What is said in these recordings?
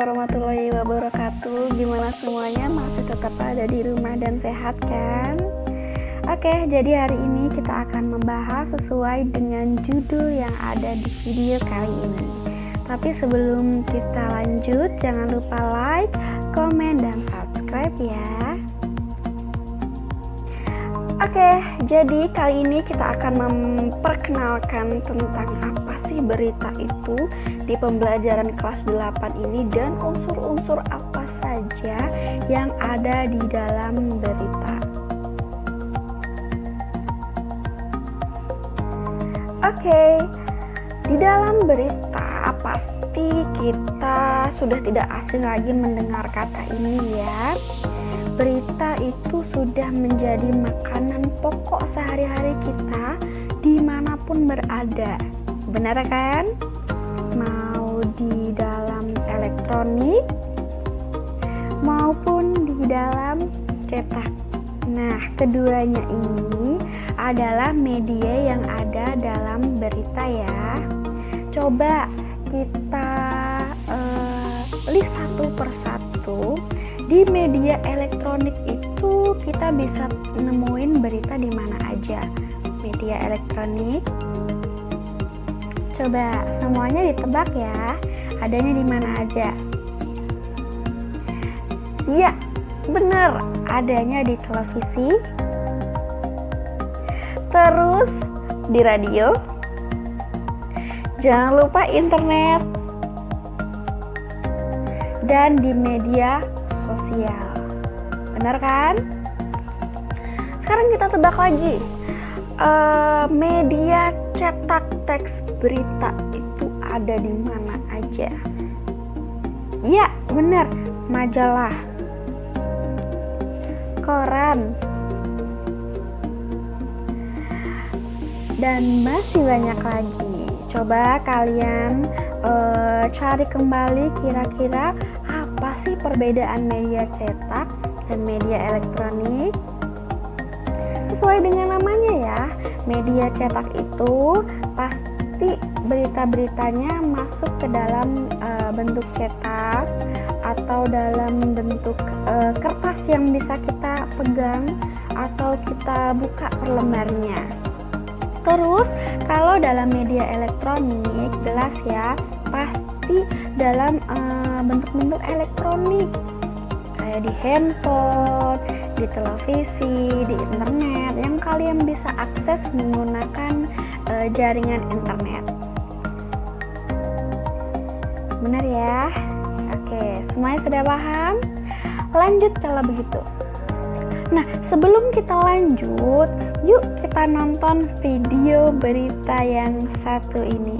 warahmatullahi wabarakatuh. Gimana semuanya, masih tetap ada di rumah dan sehat kan? Oke, jadi hari ini kita akan membahas sesuai dengan judul yang ada di video kali ini. Tapi sebelum kita lanjut, jangan lupa like, komen, dan subscribe ya. Oke, jadi kali ini kita akan memperkenalkan tentang apa sih berita itu di pembelajaran kelas 8 ini dan unsur-unsur apa saja yang ada di dalam berita. Oke, di dalam berita pasti kita sudah tidak asing lagi mendengar kata ini ya. Berita itu sudah menjadi makanan pokok sehari-hari kita dimanapun berada. Benar kan? Mau di dalam elektronik maupun di dalam cetak. Nah, keduanya ini adalah media yang ada dalam berita ya. Coba kita list satu persatu. Di media elektronik itu kita bisa nemuin berita di mana aja. Media elektronik. Coba semuanya ditebak ya. Adanya di mana aja? Ya, bener. Adanya di televisi. Terus di radio. Jangan lupa internet. Dan di media sosial. Benar kan? Sekarang kita tebak lagi. Media cetak teks berita itu ada di mana aja? Ya, benar. Majalah, koran, dan masih banyak lagi. Coba kalian cari kembali kira-kira apa sih perbedaan media cetak dan media elektronik? Sesuai dengan namanya ya, media cetak itu pasti berita-beritanya masuk ke dalam bentuk cetak atau dalam bentuk kertas yang bisa kita pegang atau kita buka per lembarnya. Terus kalau dalam media elektronik jelas ya, pasti dalam bentuk-bentuk elektronik kayak di handphone, di televisi, di internet yang kalian bisa akses menggunakan jaringan internet. Benar ya? Oke, semuanya sudah paham? Lanjut kalau begitu. Nah, sebelum kita lanjut, yuk kita nonton video berita yang satu ini.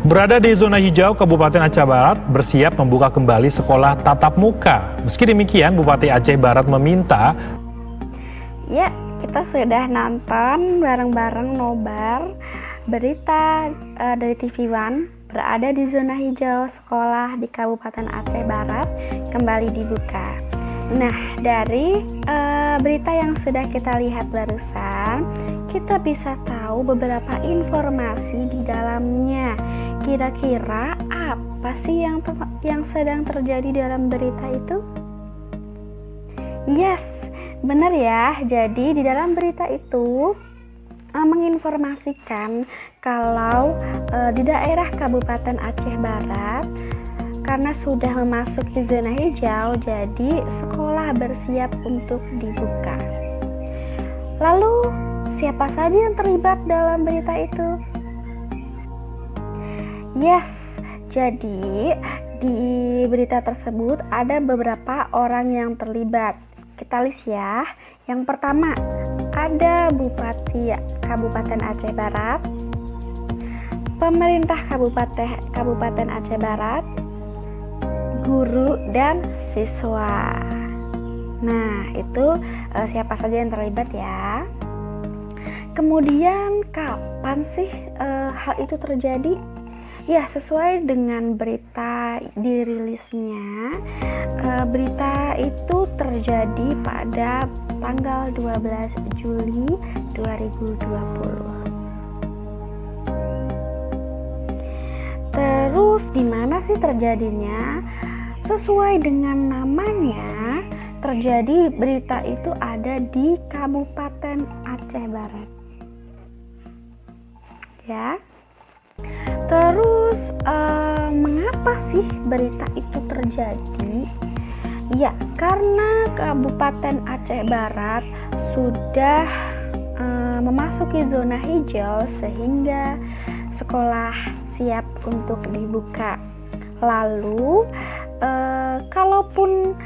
Berada di zona hijau Kabupaten Aceh Barat bersiap membuka kembali sekolah tatap muka. Meski demikian, Bupati Aceh Barat meminta... Ya, kita sudah nonton bareng-bareng nobar berita dari TV One. Berada di zona hijau sekolah di Kabupaten Aceh Barat kembali dibuka. Nah, dari berita yang sudah kita lihat barusan, kita bisa tahu beberapa informasi di dalamnya. Kira-kira apa sih yang sedang terjadi dalam berita itu? Yes, benar ya. Jadi di dalam berita itu menginformasikan kalau di daerah Kabupaten Aceh Barat karena sudah memasuki zona hijau, jadi sekolah bersiap untuk dibuka. Lalu siapa saja yang terlibat dalam berita itu? Yes, jadi di berita tersebut ada beberapa orang yang terlibat. Kita list ya. Yang pertama, ada Bupati Kabupaten Aceh Barat, pemerintah Kabupaten Aceh Barat, guru dan siswa. Nah, itu siapa saja yang terlibat ya. Kemudian kapan sih hal itu terjadi? Ya, sesuai dengan berita dirilisnya, berita itu terjadi pada tanggal 12 Juli 2020. Terus di mana sih terjadinya? Sesuai dengan namanya, terjadi berita itu ada di Kabupaten Aceh Barat. Ya. Terus mengapa sih berita itu terjadi? Ya, karena Kabupaten Aceh Barat sudah memasuki zona hijau sehingga sekolah siap untuk dibuka. Lalu kalaupun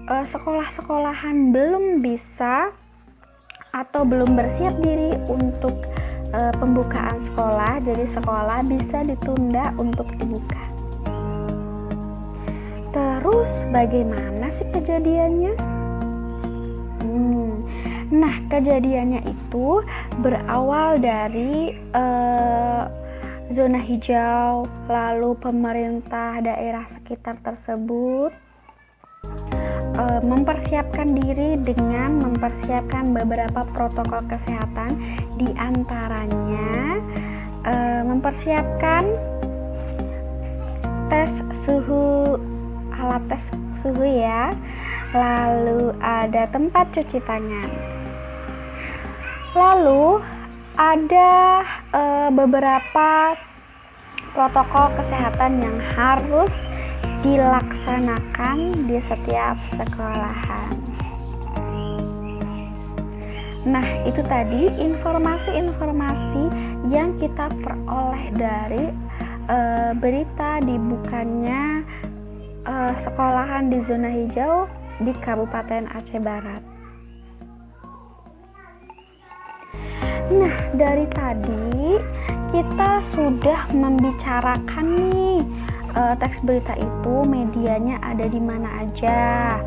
sekolah-sekolahan belum bisa atau belum bersiap diri untuk pembukaan sekolah, jadi sekolah bisa ditunda untuk dibuka. Terus bagaimana sih kejadiannya? Nah, kejadiannya itu berawal dari zona hijau, lalu pemerintah daerah sekitar tersebut mempersiapkan diri dengan mempersiapkan beberapa protokol kesehatan, di antaranya mempersiapkan tes suhu, alat tes suhu ya, lalu ada tempat cuci tangan, lalu ada beberapa protokol kesehatan yang harus dilaksanakan di setiap sekolahan. Nah, itu tadi informasi-informasi yang kita peroleh dari berita dibukanya sekolahan di zona hijau di Kabupaten Aceh Barat. Nah, dari tadi kita sudah membicarakan nih teks berita itu medianya ada di mana aja.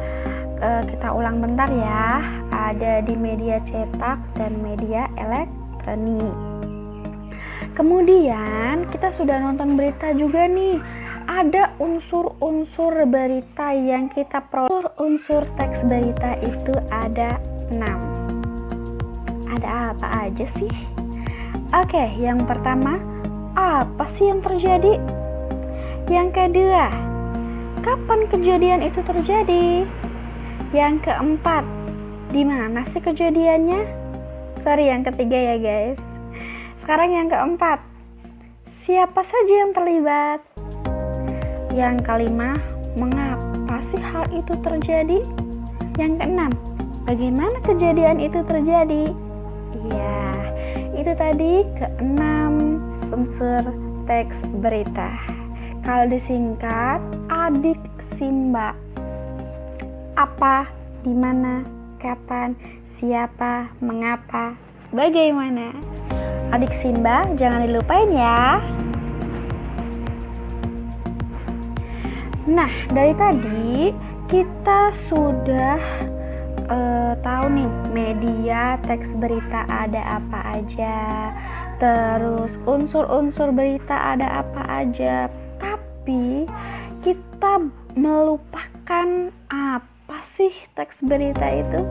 Kita ulang bentar ya, ada di media cetak dan media elektronik. Kemudian kita sudah nonton berita juga nih, ada unsur-unsur berita yang kita peroleh. Unsur teks berita itu ada 6. Ada apa aja sih? Oke, yang pertama, apa sih yang terjadi? Yang kedua, kapan kejadian itu terjadi? Yang keempat, di mana sih kejadiannya? Sorry, yang ketiga ya guys. Sekarang yang keempat, siapa saja yang terlibat? Yang kelima, mengapa sih hal itu terjadi? Yang keenam, bagaimana kejadian itu terjadi? Ya, itu tadi keenam unsur teks berita. Kalau disingkat, adik Simba. Apa, di mana, kapan, siapa, mengapa, bagaimana. Adik Simba jangan dilupain ya. Nah, dari tadi kita sudah tahu nih media teks berita ada apa aja, terus unsur-unsur berita ada apa aja, tapi kita melupakan apa sih teks berita itu?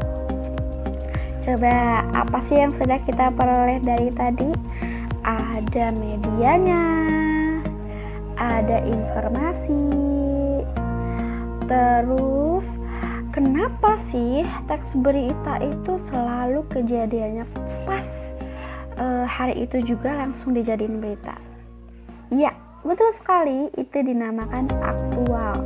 Coba, apa sih yang sudah kita peroleh dari tadi? Ada medianya, ada informasi, terus kenapa sih teks berita itu selalu kejadiannya pas hari itu juga langsung dijadiin berita? Ya, betul sekali, itu dinamakan aktual.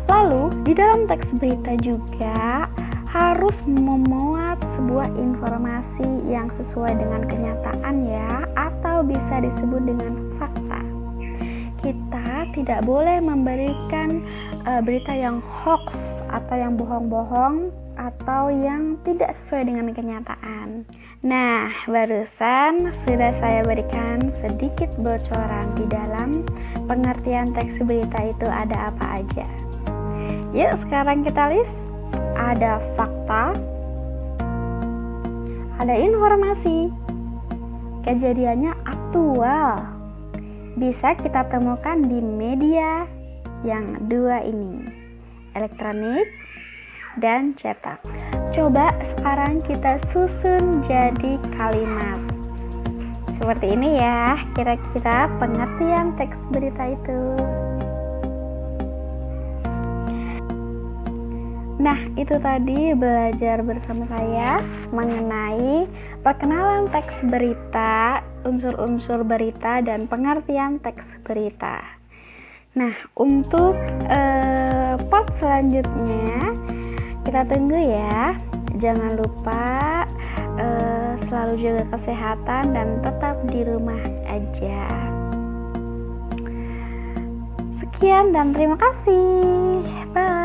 Lalu, di dalam teks berita juga harus memuat sebuah informasi yang sesuai dengan kenyataan ya, atau bisa disebut dengan fakta. Kita tidak boleh memberikan berita yang hoax atau yang bohong-bohong atau yang tidak sesuai dengan kenyataan. Nah, barusan sudah saya berikan sedikit bocoran di dalam pengertian teks berita itu ada apa aja. Yuk, sekarang kita list. Ada fakta, ada informasi, kejadiannya aktual. Bisa kita temukan di media yang dua ini, elektronik dan cetak. Coba sekarang kita susun jadi kalimat. Seperti ini ya, kira-kira pengertian teks berita itu. Nah, itu tadi belajar bersama saya mengenai perkenalan teks berita, unsur-unsur berita, dan pengertian teks berita. Nah, untuk part selanjutnya kita tunggu ya. Jangan lupa selalu jaga kesehatan dan tetap di rumah aja. Sekian dan terima kasih. Bye.